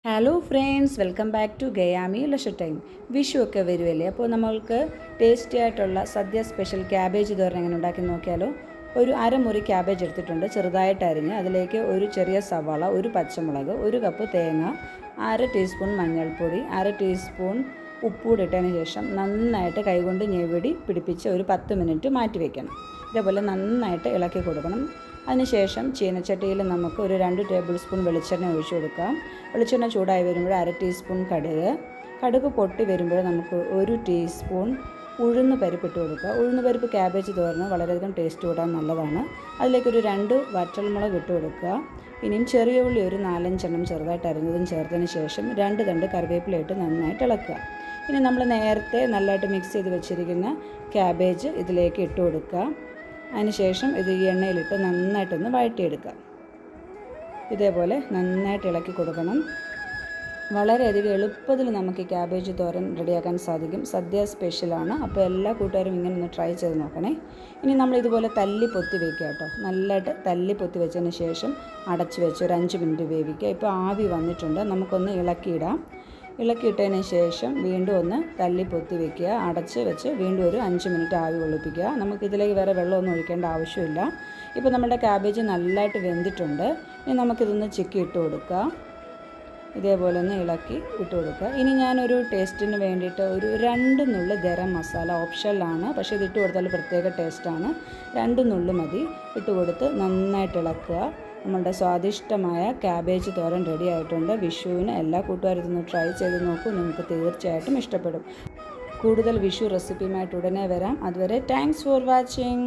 Hello friends, welcome back to ഗയാമി ലഷർ time. Vishu ഒക്കെ വരുമല്ലേ, അപ്പോൾ നമ്മൾക്ക് ടേസ്റ്റി ആയിട്ടുള്ള സദ്യ സ്പെഷ്യൽ ക്യാബേജ് തോരൻ എങ്ങനെ ഉണ്ടാക്കി നോക്കിയാലോ. ഒരു അരമുറി ക്യാബേജ് എടുത്തിട്ടുണ്ട്, ചെറുതായിട്ട് അരിഞ്ഞ്. അതിലേക്ക് ഒരു ചെറിയ സവാള, ഒരു പച്ചമുളക്, ഒരു കപ്പ് തേങ്ങ, 1/2 ടീസ്പൂൺ മഞ്ഞൾപ്പൊടി, 1/2 ടീസ്പൂൺ ഉപ്പൂടെ ഇട്ടതിന് ശേഷം നന്നായിട്ട് കൈകൊണ്ട് ഞെവിടി പിടിപ്പിച്ച് ഒരു 10 മിനിറ്റ് മാറ്റി വയ്ക്കണം. ഇതേപോലെ നന്നായിട്ട് ഇളക്കി കൊടുക്കണം. അതിനുശേഷം ചീനച്ചട്ടിയിൽ നമുക്ക് ഒരു 2 ടേബിൾ സ്പൂൺ വെളിച്ചെണ്ണ ഒഴിച്ചു കൊടുക്കാം. വെളിച്ചെണ്ണ ചൂടായി വരുമ്പോൾ 1/2 ടീസ്പൂൺ കടുക് പൊട്ടി വരുമ്പോൾ നമുക്ക് 1 ടീസ്പൂൺ ഉഴുന്ന് പരിപ്പ് ഇട്ട് കൊടുക്കുക. ഉഴുന്ന് പരിപ്പ് ക്യാബേജ് തോരന് വളരെയധികം ടേസ്റ്റ് കൂടാൻ നല്ലതാണ്. അതിലേക്കൊരു 2 വറ്റൽമുളക് ഇട്ട് കൊടുക്കുക. ഇനിയും ചെറിയ ഉള്ളി ഒരു 4-5 എണ്ണം ചെറുതായിട്ട് അരിഞ്ഞതും ചേർത്തതിന് ശേഷം 2 തണ്ട് കറിവേപ്പില ഇട്ട് നന്നായിട്ട് ഇളക്കുക. ഇനി നമ്മൾ നേരത്തെ നല്ലതായിട്ട് മിക്സ് ചെയ്ത് വെച്ചിരിക്കുന്ന ക്യാബേജ് ഇതിലേക്ക് ഇട്ട് കൊടുക്കുക. അതിനുശേഷം ഇത് ഈ എണ്ണയിലിട്ട് നന്നായിട്ടൊന്ന് വഴറ്റിയെടുക്കുക. ഇതേപോലെ നന്നായിട്ട് ഇളക്കി കൊടുക്കണം. വളരെയധികം എളുപ്പത്തിൽ നമുക്ക് ഈ ക്യാബേജ് തോരൻ റെഡിയാക്കാൻ സാധിക്കും. സദ്യ സ്പെഷ്യലാണ്. അപ്പോൾ എല്ലാ കൂട്ടുകാരും ഇങ്ങനെ ഒന്ന് ട്രൈ ചെയ്ത് നോക്കണേ. ഇനി നമ്മൾ ഇതുപോലെ തല്ലി പൊത്തി വയ്ക്കുക കേട്ടോ. നല്ലതായിട്ട് തല്ലി പൊത്തി വെച്ചതിന് ശേഷം അടച്ച് വെച്ച് ഒരു 5 മിനിറ്റ് വേവിക്കുക. ഇപ്പോൾ ആവി വന്നിട്ടുണ്ട്, നമുക്കൊന്ന് ഇളക്കിയിടാം. ഇളക്കിയിട്ടതിന് ശേഷം വീണ്ടും ഒന്ന് തല്ലി പൊത്തി വയ്ക്കുക. അടച്ച് വെച്ച് വീണ്ടും ഒരു 5 മിനിറ്റ് ആവി കൊള്ളിപ്പിക്കുക. നമുക്കിതിലേക്ക് വേറെ വെള്ളമൊന്നും ഒഴിക്കേണ്ട ആവശ്യമില്ല. ഇപ്പോൾ നമ്മുടെ ക്യാബേജ് നല്ലതായിട്ട് വെന്തിട്ടുണ്ട്. ഇനി നമുക്കിതൊന്ന് ചിക്കി ഇട്ട് കൊടുക്കുക. ഇതേപോലെ ഒന്ന് ഇളക്കി ഇട്ട് കൊടുക്കുക. ഇനി ഞാനൊരു ടേസ്റ്റിന് വേണ്ടിയിട്ട് ഒരു 2 നുള്ള് ഗരം മസാല ഓപ്ഷനിലാണ്, പക്ഷേ ഇതിട്ട് കൊടുത്താൽ പ്രത്യേക ടേസ്റ്റാണ്. 2 നുള്ള് മതി. ഇട്ട് കൊടുത്ത് നന്നായിട്ട് ഇളക്കുക. നമ്മളുടെ സ്വാദിഷ്ടമായ ക്യാബേജ് തോരൻ റെഡി ആയിട്ടുണ്ട്. വിഷുവിന് എല്ലാ കൂട്ടുകാരും ഇതൊന്ന് ട്രൈ ചെയ്ത് നോക്കൂ, നിങ്ങൾക്ക് തീർച്ചയായിട്ടും ഇഷ്ടപ്പെടും. കൂടുതൽ വിഷു റെസിപ്പിയുമായിട്ട് ഉടനെ വരാം. അതുവരെ താങ്ക്സ് ഫോർ വാച്ചിങ്.